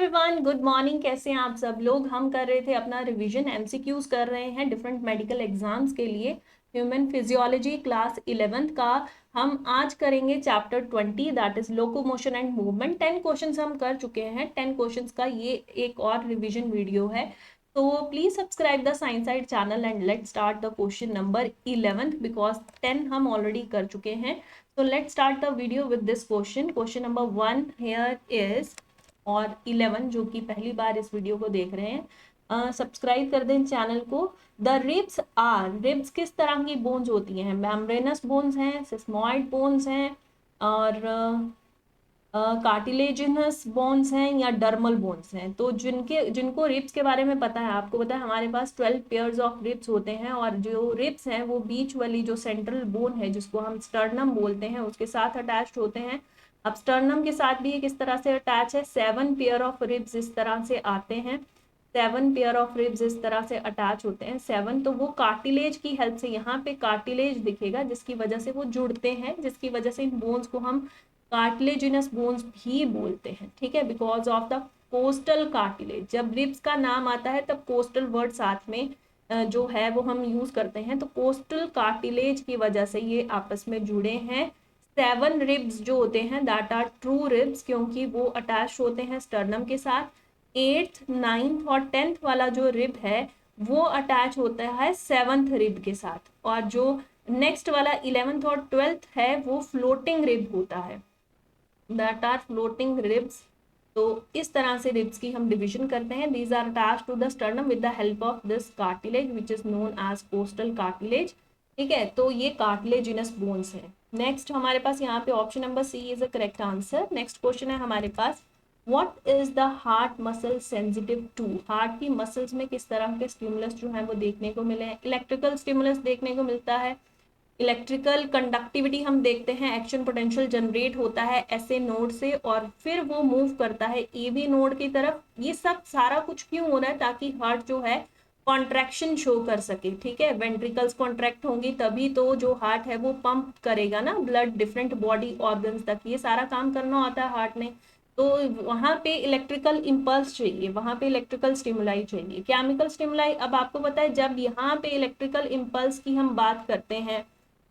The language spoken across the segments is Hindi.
Everyone, good morning. कैसे हैं आप सब लोग। हम कर रहे थे अपना रिवीजन, एमसीक्यूज कर रहे हैं डिफरेंट मेडिकल एग्जाम्स के लिए। ह्यूमन फिजियोलॉजी क्लास 11th का हम आज करेंगे chapter 20, that is locomotion and movement. 10 questions हम कर चुके हैं। 10 क्वेश्चंस का ये एक और रिवीजन वीडियो है। तो please subscribe the science side channel and let start the question number 11th because 10 हम ऑलरेडी कर चुके हैं। So let's start the video with this question. Question number 1 here is और 11 जो कि पहली बार इस वीडियो को देख रहे हैं, सब्सक्राइब कर दें चैनल को। द रिब्स आर, रिब्स किस तरह की बोन्स होती हैं? मेम्ब्रेनस बोन्स हैं, सिस्मॉइड बोन्स हैं और कार्टिलेजिनस बोन्स हैं या डर्मल बोन्स हैं। तो जिनको रिब्स के बारे में पता है, आपको पता है हमारे पास 12 पेयर्स ऑफ रिब्स होते हैं और जो रिब्स हैं वो बीच वाली जो सेंट्रल बोन है जिसको हम स्टर्नम बोलते हैं उसके साथ अटैच्ड होते हैं। अब स्टर्नम के साथ भी ये किस तरह से अटैच है? 7 पेयर ऑफ रिब्स इस तरह से आते हैं। 7 पेयर ऑफ रिब्स इस तरह से अटैच होते हैं। 7 तो वो कार्टिलेज की हेल्प से, यहाँ पे कार्टिलेज दिखेगा जिसकी वजह से वो जुड़ते हैं, जिसकी वजह से इन बोन्स को हम कार्टिलेजिनस बोन्स भी बोलते हैं। ठीक है, because of the costal cartilage. जब रिब्स का नाम आता है तब कोस्टल वर्ड साथ में जो है वो हम यूज करते हैं। तो कोस्टल कार्टिलेज की वजह से ये आपस में जुड़े हैं। 7 रिब्स जो होते हैं दैट आर ट्रू रिब्स, क्योंकि वो अटैच होते हैं स्टर्नम के साथ। 8th, 9th और 10th वाला जो रिब है वो अटैच होता है 7th रिब के साथ, और जो नेक्स्ट वाला 11th और 12th है वो फ्लोटिंग रिब होता है, दैट आर फ्लोटिंग रिब्स। तो इस तरह से रिब्स की हम डिवीजन करते हैं। These are attached to the sternum with the help of this cartilage which is known as costal cartilage. ठीक है, तो ये कार्टिलेजिनस बोन्स है। नेक्स्ट हमारे पास यहाँ पे option number C is a correct answer. Next question है हमारे पास, what is the heart muscle sensitive to? Heart की मसल्स में किस तरह के स्टिमुलस जो है वो देखने को मिले हैं? इलेक्ट्रिकल स्टिमुलस देखने को मिलता है। इलेक्ट्रिकल कंडक्टिविटी हम देखते हैं, एक्शन पोटेंशियल जनरेट होता है ऐसे नोड से और फिर वो मूव करता है एबी नोड की तरफ। ये सब सारा कुछ क्यों हो रहा है? ताकि हार्ट जो है कॉन्ट्रैक्शन शो कर सके। ठीक है, वेंट्रिकल्स कॉन्ट्रैक्ट होंगी तभी तो जो हार्ट है वो पंप करेगा ना ब्लड डिफरेंट बॉडी ऑर्गन्स तक। ये सारा काम करना होता है हार्ट ने। तो वहां पे इलेक्ट्रिकल इंपल्स चाहिए, वहां पे इलेक्ट्रिकल स्टिमुलाई चाहिए। केमिकल स्टिमुलाई, अब आपको पता है जब यहाँ पे इलेक्ट्रिकल इंपल्स की हम बात करते हैं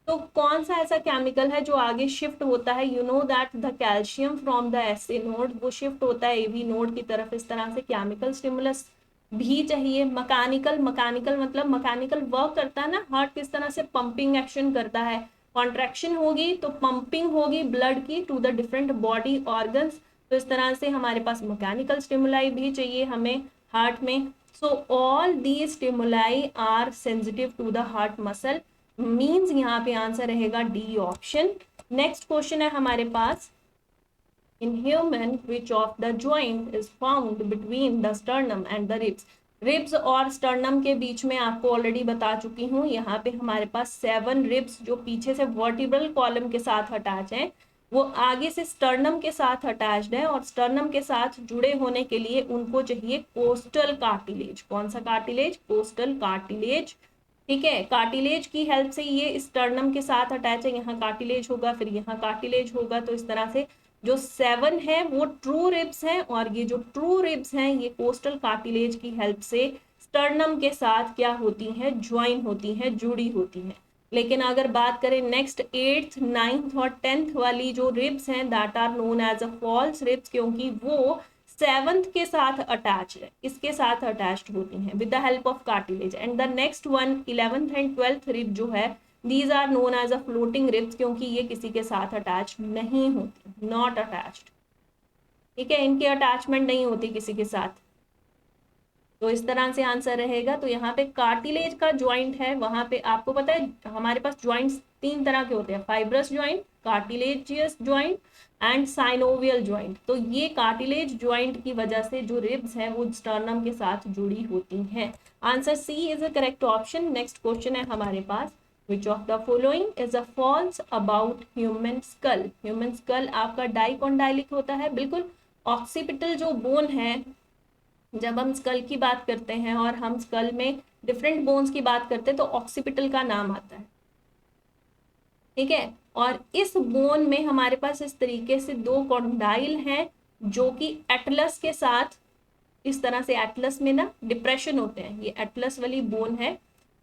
तो कौन सा ऐसा केमिकल है जो आगे शिफ्ट होता है? You know that the calcium from the SA node वो शिफ्ट होता है एबी नोड की तरफ। इस तरह से केमिकल स्टिमुलस भी चाहिए। मैकेनिकल, मैकेनिकल मतलब मैकेनिकल वर्क करता है ना हार्ट, किस तरह से पंपिंग एक्शन करता है। कॉन्ट्रैक्शन होगी तो पंपिंग होगी ब्लड की to the different body organs. तो इस तरह से हमारे पास मैकेनिकल स्टिमुलाई भी चाहिए हमें हार्ट में। So all the stimuli are sensitive to the heart muscle, means यहाँ पे आंसर रहेगा डी ऑप्शन। नेक्स्ट क्वेश्चन है हमारे पास, in human which of the joint is found between the sternum and the ribs? Ribs और स्टर्नम के बीच में आपको ऑलरेडी बता चुकी हूँ। यहाँ पे हमारे पास 7 रिब्स जो पीछे से वर्टिब्रल कॉलम के साथ अटैच हैं वो आगे से स्टर्नम के साथ अटैच्ड है, और स्टर्नम के साथ जुड़े होने के लिए उनको चाहिए कोस्टल कार्टिलेज। कौन सा कार्टिलेज? Coastal cartilage. ठीक है, कार्टिलेज की हेल्प से ये स्टर्नम के साथ अटैच है। यहाँ कार्टिलेज होगा, फिर यहाँ कार्टिलेज होगा। तो इस तरह से जो 7 है वो ट्रू रिब्स हैं, और ये जो ट्रू रिब्स हैं ये कोस्टल कार्टिलेज की हेल्प से स्टर्नम के साथ क्या होती हैं? ज्वाइन होती हैं, जुड़ी होती हैं। लेकिन अगर बात करें नेक्स्ट 8th, 9th और 10th वाली जो रिब्स हैं that are known as a false ribs, क्योंकि वो 7th के साथ अटैच है, इसके साथ अटैच्ड होती हैं with the help of cartilage. And the next one 11th and 12th rib जो है these are known as a floating ribs, क्योंकि ये किसी के साथ अटैच नहीं होती, नॉट अटैच्ड। ठीक है, इनकी अटैचमेंट नहीं होती किसी के साथ। तो इस तरह से आंसर रहेगा। तो यहाँ पे कार्टिलेज का ज्वाइंट है, वहां पे आपको पता है हमारे पास ज्वाइंट्स 3 तरह के होते हैं, fibrous joint, cartilaginous joint and synovial joint. तो ये कार्टिलेज ज्वाइंट की वजह से जो रिब्स हैं वो स्टर्नम के साथ जुड़ी होती हैं। Answer C is a correct option. Next question है हमारे पास, which of the following is a false about human skull? Human skull आपका डाइकोंडाइलिक होता है, बिल्कुल। ऑक्सीपिटल जो बोन है, जब हम स्कल की बात करते हैं और हम स्कल में डिफरेंट बोन्स की बात करते हैं तो ऑक्सीपिटल का नाम आता है। ठीक है, और इस बोन में हमारे पास इस तरीके से 2 कॉन्डाइल हैं जो कि एटलस के साथ, इस तरह से एटलस में ना डिप्रेशन होते हैं, ये एटलस वाली बोन है,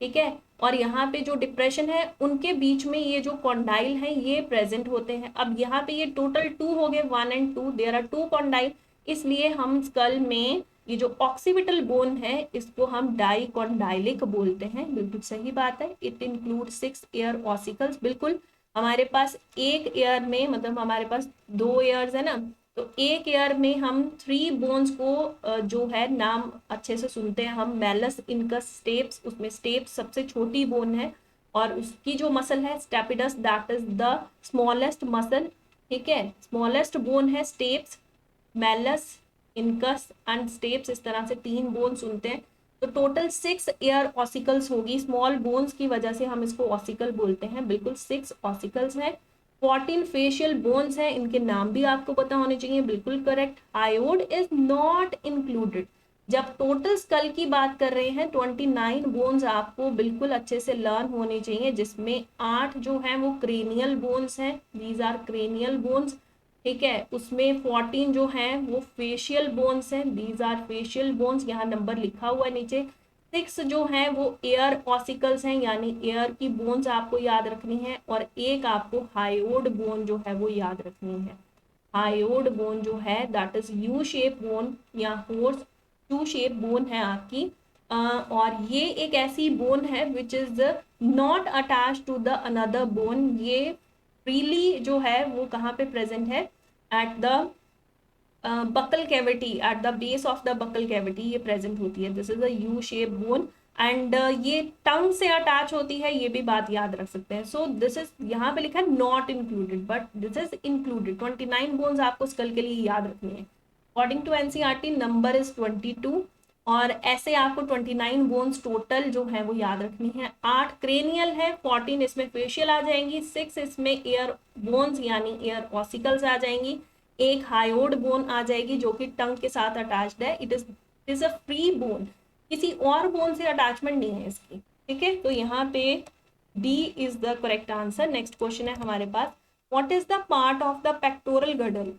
ठीक है, और यहाँ पे जो डिप्रेशन है उनके बीच में ये जो कॉन्डाइल है ये प्रेजेंट होते हैं। अब यहाँ पे ये टोटल 2 हो गए, 1 एंड 2, देयर आर 2 कॉन्डाइल, इसलिए हम स्कल में ये जो ऑक्सीपिटल बोन है इसको हम डाइकॉन्डाइलिक बोलते हैं। बिल्कुल सही बात है। इट इंक्लूड 6 एयर ऑसिकल्स, बिल्कुल हमारे पास एक एयर में, मतलब हमारे पास 2 एयर्स है ना, तो एक ईयर में हम 3 बोन्स को जो है नाम अच्छे से सुनते हैं हम, मैलस इनकस स्टेप्स, उसमें स्टेप्स सबसे छोटी बोन है और उसकी जो मसल है stapedius, that is the smallest muscle, ठीक है, स्मॉलेस्ट बोन है stapes, malleus, incus and stapes, इस तरह से 3 बोन सुनते हैं। तो टोटल 6 एयर ऑसिकल्स होगी, स्मॉल बोन्स की वजह से हम इसको ऑसिकल बोलते हैं, बिल्कुल 6 ऑसिकल्स हैं। 14 फेशियल बोन्स हैं, इनके नाम भी आपको पता होने चाहिए, बिल्कुल correct. Hyoid is not included. जब टोटल स्कल की बात कर रहे हैं 29 बोन्स आपको बिल्कुल अच्छे से लर्न होने चाहिए, जिसमें 8 जो है वो क्रेनियल बोन्स हैं, दीज आर क्रेनियल बोन्स, ठीक है, उसमें 14 जो हैं वो फेशियल बोन्स हैं, दीज आर फेशियल बोन्स, यहाँ नंबर लिखा हुआ है नीचे। 6 जो हैं वो एयर ऑसिकल्स हैं, यानी एयर की बोन्स आपको याद रखनी है, और एक आपको हायोड बोन जो है वो याद रखनी है। हायोड बोन जो है that is U shape bone या होर्स यू शेप बोन है आपकी, और ये एक ऐसी बोन है which is not attach to the another bone. ये फ्रीली जो है वो कहाँ पे प्रेजेंट है, at the buccal cavity, at the base of the buccal cavity ये प्रेजेंट होती है। This is a U shape bone and ये टंग से अटैच होती है, ये भी बात याद रख सकते हैं। सो दिस इज, यहाँ पे लिखा है not included but this is included. 29 bones आपको स्कल के लिए याद रखनी है। According to NCERT number is 22, और ऐसे आपको 29 बोन्स टोटल जो है वो याद रखनी है। 8 क्रेनियल है, 14 इसमें फेशियल आ जाएंगी, 6 इसमें एयर बोन्स यानी एयर ऑसिकल्स आ जाएंगी, एक हायोड बोन आ जाएगी जो कि टंग के साथ अटैच्ड है। It is a free bone, किसी और बोन से अटैचमेंट नहीं है इसकी, ठीक है। तो यहाँ पे D is the correct answer. Next question है हमारे पास, what is the part of the pectoral girdle.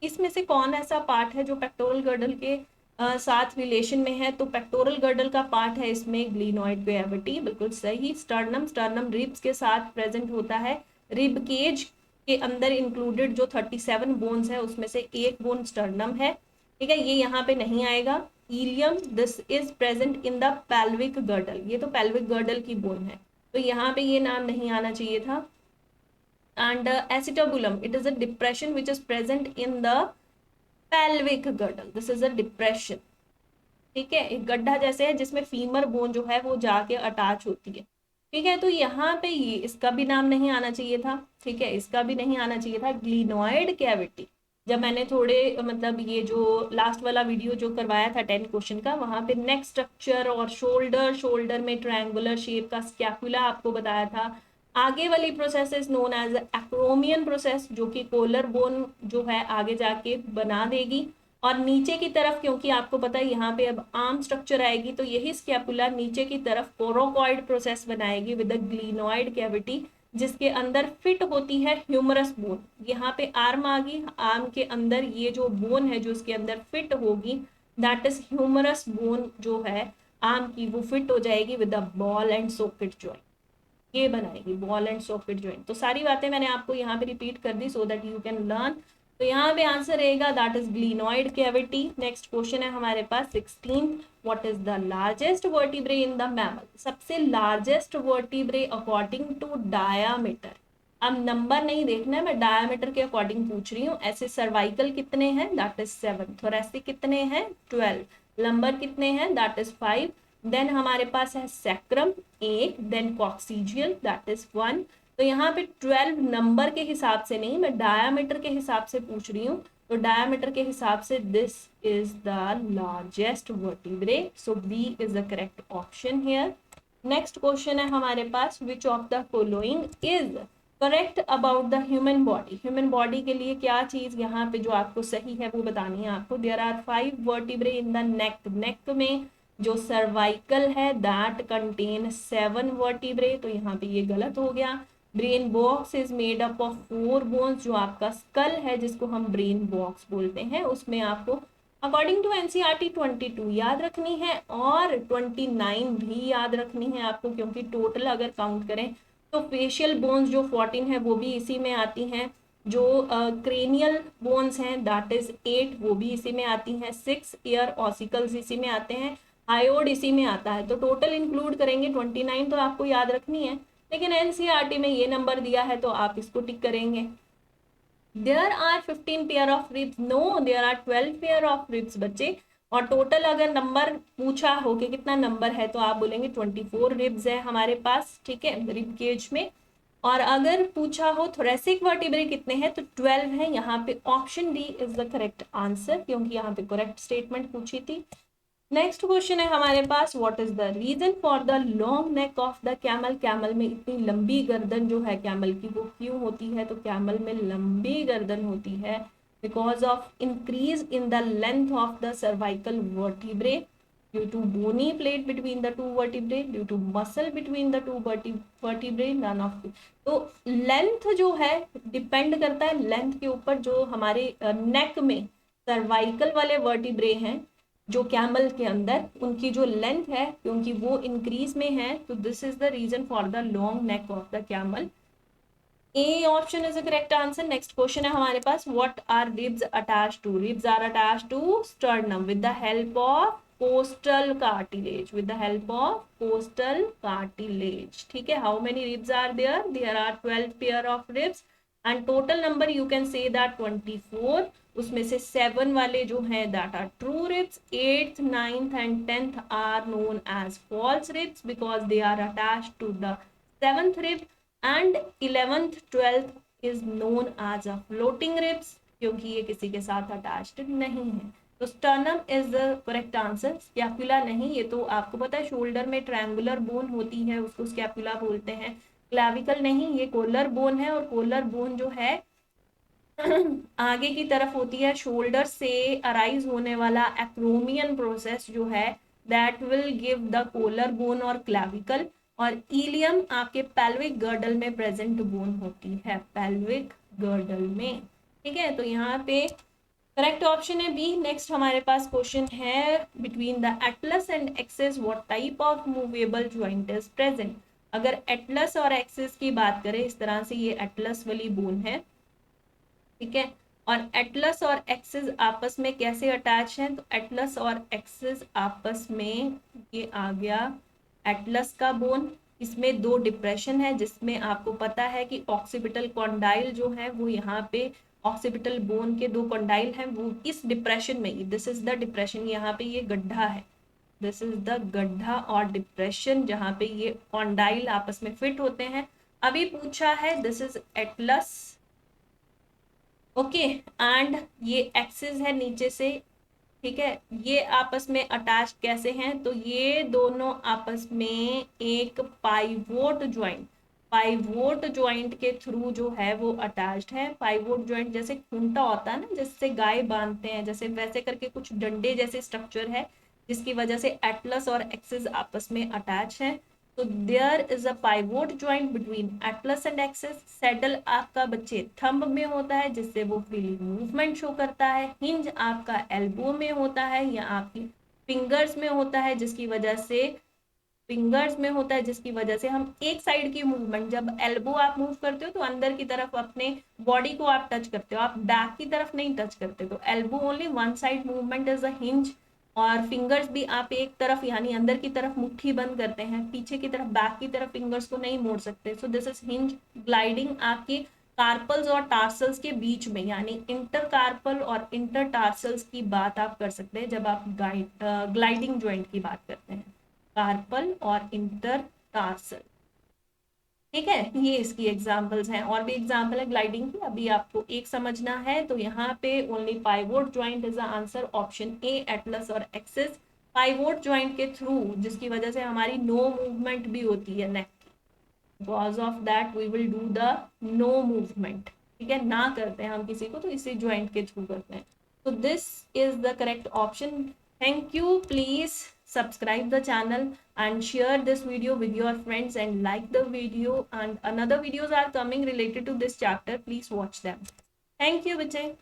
इसमें से कौन ऐसा पार्ट है जो पेक्टोरल गर्डल के साथ रिलेशन में है। तो पेक्टोरल गर्डल का पार्ट है इसमें ग्लिनोइड कैविटी, बिल्कुल सही। स्टर्नम, स्टर्नम रिब्स के साथ प्रेजेंट होता है। रिब केज के अंदर इंक्लूडेड जो 37 बोन्स है उसमें से एक बोन स्टर्नम है, ठीक है, ये यहाँ पे नहीं आएगा। Ilium, this is present in the pelvic girdle, ये तो पेल्विक गर्डल की बोन है, तो यहाँ पे ये नाम नहीं आना चाहिए था। And acetabulum, it is a depression which is present in the pelvic girdle, this is a depression, ठीक है, एक गड्ढा जैसे है जिसमें फीमर बोन जो है वो जाके अटैच होती है, ठीक है। तो यहाँ पे ये इसका भी नाम नहीं आना चाहिए था, ठीक है, इसका भी नहीं आना चाहिए था, ग्लिनोइड कैविटी। जब मैंने थोड़े मतलब ये जो लास्ट वाला वीडियो जो करवाया था 10 क्वेश्चन का, वहां पे नेक स्ट्रक्चर और शोल्डर, शोल्डर में ट्रायंगुलर शेप का स्कैपुला आपको बताया था। आगे वाली process is known as acromion process, जो कि कोलर बोन जो है आगे जाके बना देगी, और नीचे की तरफ क्योंकि आपको पता है यहाँ पे अब आर्म स्ट्रक्चर आएगी, तो यही स्कैपुला नीचे की तरफ कोरोकॉइड प्रोसेस बनाएगी विद द ग्लिनोइड कैविटी, जिसके अंदर फिट होती है ह्यूमरस बोन। यहाँ पे आर्म आ गई, आर्म के अंदर ये जो बोन है जो इसके अंदर फिट होगी दैट इज ह्यूमरस बोन जो है आर्म की, वो फिट हो जाएगी with the ball and socket joint, ये बनाएगी बॉल एंड सॉकेट जॉइंट। तो सारी बातें मैंने आपको यहाँ पे रिपीट कर दी so that you can learn. तो यहाँ पे आंसर रहेगा that is glenoid cavity. Next question है हमारे पास 16, what is the largest vertebrae in the mammal. सबसे largest vertebrae according to diameter. अब नंबर नहीं देखना है, मैं डायामीटर के अकॉर्डिंग पूछ रही हूँ। ऐसे सर्वाइकल कितने हैं, दैट इज 7, थोरेसिक कितने हैं 12, लंबर कितने हैं दैट इज 5, देन हमारे पास है sacrum 8, then coccygeal that is 1। तो यहाँ पे 12 नंबर के हिसाब से नहीं, मैं डायामीटर के हिसाब से पूछ रही हूँ, तो डायामीटर के हिसाब से this is the largest vertebrae, so B is the correct option here. Next question है हमारे पास, which of the following is correct about the human body. Human body के लिए क्या चीज यहाँ पे जो आपको सही है वो बतानी है आपको। There are 5 vertebrae in the neck, neck में जो सर्वाइकल है दैट कंटेन 7 वर्टिब्रे, तो यहाँ पे ये गलत हो गया। Brain box is made up of 4 bones, जो आपका स्कल है जिसको हम ब्रेन बॉक्स बोलते हैं, उसमें आपको अकॉर्डिंग टू एनसीईआरटी 22 याद रखनी है और 29 भी याद रखनी है आपको, क्योंकि टोटल अगर काउंट करें तो फेशियल बोन्स जो 14 है वो भी इसी में आती हैं, जो क्रेनियल बोन्स हैं दैट इज 8 वो भी इसी में आती हैं, 6 ईयर ऑसिकल्स इसी में आते हैं, हायोड इसी में आता है, तो टोटल इंक्लूड करेंगे 29 तो आपको याद रखनी है, लेकिन एनसीईआरटी में ये नंबर दिया है तो आप इसको टिक करेंगे। There are 15 pair of ribs, no there are 12 pair of ribs बच्चे, और टोटल अगर नंबर पूछा हो कि कितना नंबर है तो आप बोलेंगे 24 रिब्स है हमारे पास, ठीक है, रिब केज में। और अगर पूछा हो थोरेसिक वर्टिब्रे कितने हैं तो 12 है, यहाँ पे option D is the correct answer, क्योंकि यहाँ पे करेक्ट स्टेटमेंट पूछी थी। नेक्स्ट क्वेश्चन है हमारे पास, what is the reason for the long neck of the camel, camel में इतनी लंबी गर्दन जो है कैमल की वो क्यों होती है, तो कैमल में लंबी गर्दन होती है because of increase in the length of the cervical vertebrae, due to bony plate between the two vertebrae, due to muscle between the two vertebrae, none of. तो लेंथ जो है डिपेंड करता है लेंथ के ऊपर, जो हमारे नेक में सर्वाइकल वाले वर्टिब्रे हैं जो कैमल के अंदर, उनकी जो लेंथ है क्योंकि वो इंक्रीज में है, तो this is the reason for the long neck of the camel. A option is the correct answer. Next question है हमारे पास, what are ribs attach to, ribs are attach to sternum with the help of costal cartilage, with the help of costal cartilage, ठीक है। How many ribs are there, there are 12 pair of ribs and total number you can say that 24, उसमें से 7 वाले जो हैं that are true ribs, 8th 9th and 10th are known as false ribs because they are attached to the 7th rib, and 11th 12th is known as a floating ribs, क्योंकि ये किसी के साथ अटैच्ड नहीं है। तो sternum is the correct answer, scapula नहीं, ये तो आपको पता है शोल्डर में ट्रायंगुलर बोन होती है उसको स्कैपुला बोलते हैं, क्लैविकल नहीं, ये कोलर बोन है, और कोलर बोन जो है आगे की तरफ होती है, शोल्डर से अराइज होने वाला एक्रोमियन प्रोसेस जो है that will give the collar bone और क्लैविकल, और इलियम आपके पेल्विक गर्डल में प्रेजेंट बोन होती है, पेल्विक गर्डल में, ठीक है। तो यहाँ पे करेक्ट ऑप्शन है बी। नेक्स्ट हमारे पास क्वेश्चन है, between the Atlas and axis what type of movable joint is present. अगर एटलस और एक्सिस की बात करें, इस तरह से ये एटलस वाली बोन है, ठीक है, और एटलस और एक्सिस आपस में कैसे अटैच हैं, तो एटलस और एक्सिस आपस में, ये आ गया एटलस का बोन, इसमें 2 डिप्रेशन है जिसमें आपको पता है कि ऑक्सीपिटल कॉन्डाइल जो है वो यहाँ पे, ऑक्सीपिटल बोन के 2 कॉन्डाइल हैं वो इस डिप्रेशन में, दिस इज द डिप्रेशन, यहाँ पे ये गड्ढा है, दिस इज द गड्ढा और डिप्रेशन जहाँ पे ये कॉन्डाइल आपस में फिट होते हैं। अभी पूछा है this is Atlas, okay, and ये एक्सिस है नीचे से, ठीक है, ये आपस में अटैच कैसे हैं, तो ये दोनों आपस में एक पाइवोट ज्वाइंट, पाइवोट ज्वाइंट के थ्रू जो है वो अटैच्ड है। पाइवोट ज्वाइंट जैसे खूंटा होता है ना, जिससे गाय बांधते हैं, जैसे वैसे करके कुछ डंडे जैसे स्ट्रक्चर है जिसकी वजह से एटलस और एक्सिस आपस में अटैच है। तो there is a pivot joint between atlas and axis. Saddle आपका बच्चे थंब में होता है जिससे वो फ्रीली मूवमेंट शो करता है। हिंज आपका एल्बो में होता है या आपकी फिंगर्स में होता है जिसकी वजह से, फिंगर्स में होता है जिसकी वजह से हम एक साइड की मूवमेंट, जब एल्बो आप मूव करते हो तो अंदर की तरफ अपने बॉडी को आप टच करते हो, आप बैक की तरफ नहीं टच करते, तो elbow only one side movement is a hinge. और फिंगर्स भी आप एक तरफ यानी अंदर की तरफ मुट्ठी बंद करते हैं, पीछे की तरफ बैक की तरफ फिंगर्स को नहीं मोड़ सकते, so this is hinge. Gliding आपकी कार्पल्स और टार्सल्स के बीच में यानी इंटर कार्पल और इंटर टार्सल्स की बात आप कर सकते हैं जब आप ग्लाइडिंग ज्वाइंट की बात करते हैं, कार्पल और इंटर टार्सल, ठीक है। ये इसकी एग्जांपल्स हैं, और भी एग्जांपल है ग्लाइडिंग की, अभी आपको एक समझना है। तो यहाँ पे only pivot joint is the answer, option A Atlas और एक्सिस। पाइवोट ज्वाइंट के थ्रू जिसकी वजह से हमारी नो मूवमेंट भी होती है नेक की, because of that we will do the no movement, ठीक है, ना करते हैं हम किसी को तो इसी ज्वाइंट के थ्रू करते हैं। तो this is the correct option. Thank you, please subscribe the channel and share this video with your friends and like the video, and another videos are coming related to this chapter. Please watch them. Thank you, Vijay.